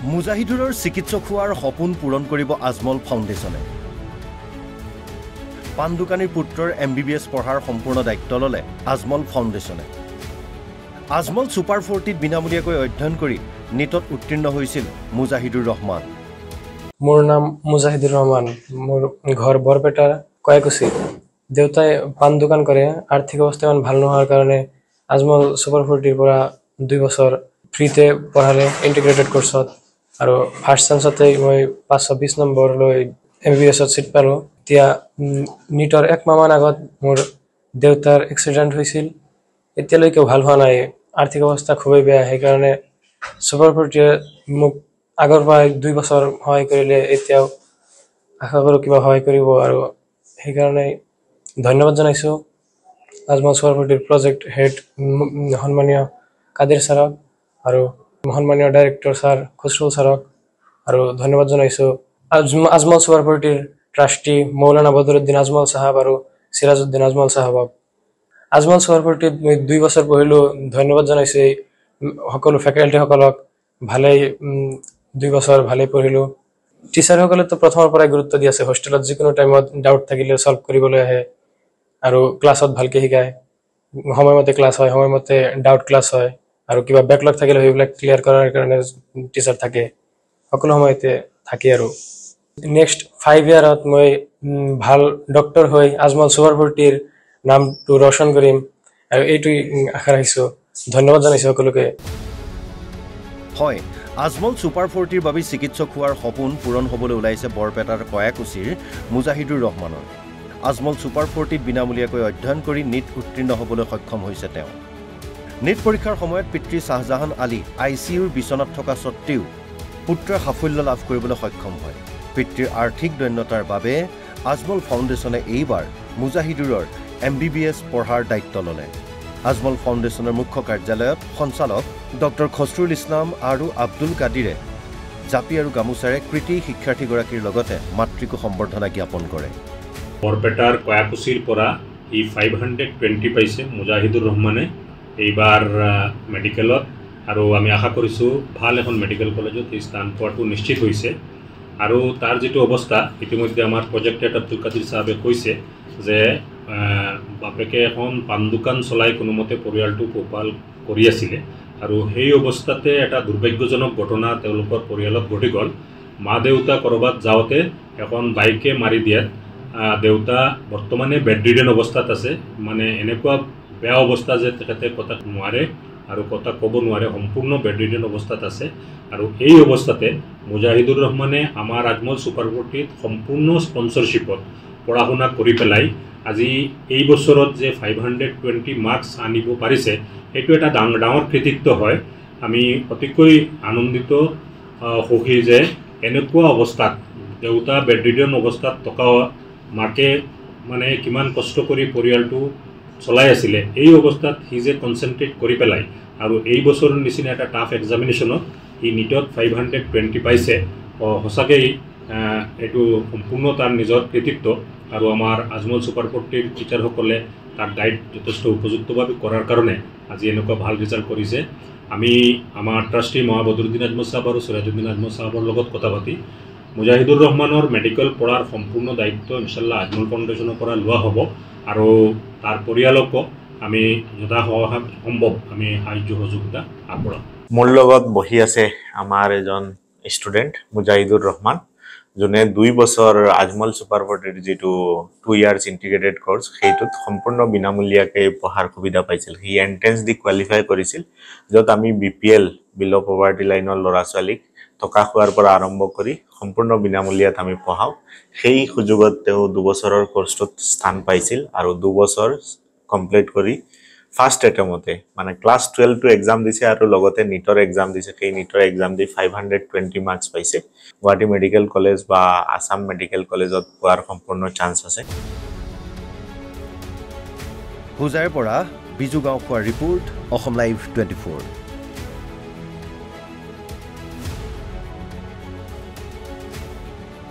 মুজাহিদুৰৰ চিকিৎসক হোৱাৰ সপোন পূৰণ কৰিব আজমল ফাউণ্ডেশ্যনে। পাণ দোকানীৰ পুত্ৰৰ MBBS পঢ়াৰ সম্পূৰ্ণ দায়িত্ব ল'লে আজমল ফাউণ্ডেশ্যনে। আজমল ছুপাৰ 40ত বিনামূলীয়াকৈ অধ্যয়ন কৰি নিটত উত্তীৰ্ণ হৈছিল মুজাহিদুৰ ৰহমান। মোৰ নাম মুজাহিদুৰ ৰহমান, মোৰ ঘৰ বৰপেটাৰ কয়াকুছি। দেউতাই পাণ দোকান কৰে। আৰ্থিক অৱস্থা ইমান ভাল নোহোৱাৰ কাৰণে আজমল ছুপাৰ 40ৰ পৰা 2 বছৰ ফ্ৰীতে পঢ়ালে ইণ্টিগ্ৰেটেড কোৰ্চত, আৰু ফাৰ্ষ্ট চান্সতে মই 520 নম্বৰ লৈ MBBSত চিট পালোঁ। এতিয়া নিটৰ 1 মাহমান আগত মোৰ দেউতাৰ এক্সিডেণ্ট হৈছিল, এতিয়ালৈকে ভাল হোৱা নাই, আৰ্থিক অৱস্থা খুবেই বেয়া। সেইকাৰণে ছুপাৰ 40য়ে মোক আগৰ পৰা 2 বছৰ সহায় কৰিলে, এতিয়াও আশা কৰোঁ কিবা সহায় কৰিব, আৰু সেইকাৰণে ধন্যবাদ জনাইছোঁ আজমল ছুপাৰ 40ৰ প্ৰজেক্ট হেড সন্মানীয় কাদিৰ ছাৰক আৰু সন্মানীয় ডাইৰেক্টৰ ছাৰ খসৰুল ছাৰক, আৰু ধন্যবাদ জনাইছোঁ আজমল ছুপাৰ 40ৰ ট্ৰাষ্টি মৌলানা বদৰুদ্দিন আজমল চাহাব আৰু চিৰাজউদ্দিন আজমল চাহাবক। আজমল ছুপাৰ 40ত মই 2 বছৰ পঢ়িলোঁ। ধন্যবাদ জনাইছোঁ এই সকলো ফেকাল্টিসকলক, ভালেই 2 বছৰ ভালেই পঢ়িলোঁ। টিচাৰসকলেতো প্ৰথমৰ পৰাই গুৰুত্ব দি আছে, হোষ্টেলত যিকোনো টাইমত ডাউট থাকিলে ছল্ভ কৰিবলৈ আহে, আৰু ক্লাছত ভালকৈ শিকায়, সময়মতে ক্লাছ হয়, সময়মতে ডাউট ক্লাছ হয়, আৰু কিবা বেকলগ থাকিলে সেইবিলাক ক্লিয়াৰ কৰাৰ কাৰণে টিচাৰ থাকে, সকলো সময়তে থাকে। আৰু নেক্সট 5 ইয়াৰত মই ভাল ডক্টৰ হৈ আজমল ছুপাৰ 40ৰ নামটো ৰোশন কৰিম, আৰু এইটোৱেই আশা ৰাখিছোঁ। ধন্যবাদ জনাইছোঁ সকলোকে। হয়, আজমল ছুপাৰ 40ৰ বাবে চিকিৎসক হোৱাৰ সপোন পূৰণ হ'বলৈ ওলাইছে বৰপেটাৰ কয়াকুছিৰ মুজাহিদুৰ ৰহমানৰ। আজমল ছুপাৰ 40ত বিনামূলীয়াকৈ অধ্যয়ন কৰি নিট উত্তীৰ্ণ হ'বলৈ সক্ষম হৈছে তেওঁ। নিট পৰীক্ষাৰ সময়ত পিতৃ শ্বাহজাহান আলী ICUৰ বিচনাত থকা স্বত্তেও পুত্ৰই সাফল্য লাভ কৰিবলৈ সক্ষম হয়। পিতৃৰ আৰ্থিক দৈন্যতাৰ বাবে আজমল ফাউণ্ডেশ্যনে এইবাৰ মুজাহিদুৰৰ MBBS পঢ়াৰ দায়িত্ব ল'লে। আজমল ফাউণ্ডেশ্যনৰ মুখ্য কাৰ্যালয়ত সঞ্চালক ডক্টৰ খসৰুল ইছলাম আৰু আব্দুল কাদিৰে জাপি আৰু গামোচাৰে কৃতি শিক্ষাৰ্থীগৰাকীৰ লগতে মাতৃকো সম্বৰ্ধনা জ্ঞাপন কৰে। বৰপেটাৰ কয়াকুছিৰ পৰা 520 পাইছে মুজাহিদুৰ ৰহমানে এইবাৰ মেডিকেলত, আৰু আমি আশা কৰিছোঁ ভাল এখন মেডিকেল কলেজত এই স্থান পোৱাটো নিশ্চিত হৈছে। আৰু তাৰ যিটো অৱস্থা, ইতিমধ্যে আমাৰ প্ৰজেক্ট হেড আব্দুল কাদিৰ চাহাবে কৈছে যে বাপেকে এখন পাণ দোকান চলাই কোনোমতে পৰিয়ালটো পোহপাল কৰি আছিলে, আৰু সেই অৱস্থাতে এটা দুৰ্ভাগ্যজনক ঘটনা তেওঁলোকৰ পৰিয়ালত ঘটি গ'ল। মা দেউতা ক'ৰবাত যাওঁতে এখন বাইকে মাৰি দিয়াত দেউতা বৰ্তমানে বেডৰিডেন অৱস্থাত আছে, মানে এনেকুৱা বেয়া অৱস্থা যে তেখেতে কথা নোৱাৰে আৰু কথা ক'ব নোৱাৰে, সম্পূৰ্ণ বেডৰিডেন অৱস্থাত আছে। আৰু এই অৱস্থাতে মুজাহিদুৰ ৰহমানে আমাৰ আজমল ছুপাৰ 40ত সম্পূৰ্ণ স্পনচৰশ্বিপত পঢ়া শুনা কৰি পেলাই আজি এই বছৰত যে 520 মাৰ্কছ আনিব পাৰিছে, সেইটো এটা ডাঙৰ কৃতিত্ব হয়। আমি অতিকৈ আনন্দিত, সুখী যে এনেকুৱা অৱস্থাত দেউতা বেডৰিডেন অৱস্থাত থকা মাকে মানে কিমান কষ্ট কৰি পৰিয়ালটো চলাই আছিলে, এই অৱস্থাত সি যে কনচেনট্ৰেট কৰি পেলাই আৰু এই বছৰৰ নিচিনা এটা টাফ এক্সামিনেশ্যনত সি নিটত 520 পাইছে, সঁচাকৈ এইটো সম্পূৰ্ণ তাৰ নিজৰ কৃতিত্ব। আৰু আমাৰ আজমল ছুপাৰ 40ৰ টিচাৰসকলে তাৰ গাইড যথেষ্ট উপযুক্তভাৱে কৰাৰ কাৰণে আজি এনেকুৱা ভাল ৰিজাল্ট কৰিছে। আমি আমাৰ ট্ৰাষ্টি বদৰুদ্দিন আজমল চাহাব আৰু চিৰাজউদ্দিন আজমল চাহাবৰ লগত কথা পাতি মুজাহিদুৰ ৰহমানৰ মেডিকেল পঢ়াৰ সম্পূৰ্ণ দায়িত্ব ইনশাল্লাহ আজমল ফাউণ্ডেশ্যনৰ পৰা লোৱা হ'ব, আৰু তাৰ পৰিয়ালকো আমি যথা সম্ভৱ আমি সাহায্য সহযোগিতা আগবঢ়াম। মোৰ লগত বহি আছে আমাৰ এজন ষ্টুডেণ্ট মুজাহিদুৰ ৰহমান, যোনে 2 বছৰ আজমল ছুপাৰ 40ৰ যিটো 2 ইয়াৰ্ছ ইণ্টিগ্ৰেটেড কোৰ্চ, সেইটোত সম্পূৰ্ণ বিনামূলীয়াকৈ পঢ়াৰ সুবিধা পাইছিল। সি এণ্ট্ৰেঞ্চ দি কোৱালিফাই কৰিছিল, য'ত আমি BPL বিল' পভাৰ্টি লাইনৰ ল'ৰা ছোৱালীক থকা খোৱাৰ পৰা আৰম্ভ কৰি সম্পূৰ্ণ বিনামূলীয়াত আমি পঢ়াওঁ। সেই সুযোগত তেওঁ 2 বছৰৰ কোৰ্চটোত স্থান পাইছিল, আৰু 2 বছৰ কমপ্লিট কৰি ফাৰ্ষ্ট এটেম্পতে মানে ক্লাছ 12টো এক্সাম দিছে, আৰু লগতে নিটৰ এক্সাম দিছে। সেই নিটৰ এক্সাম দি 520 মাৰ্কছ পাইছে। গুৱাহাটী মেডিকেল কলেজ বা আছাম মেডিকেল কলেজত পোৱাৰ সম্পূৰ্ণ চান্স আছে। হোজাইৰ পৰা বিজু গাঁওখোৱাৰ ৰিপৰ্ট, অসম লাইভ 24।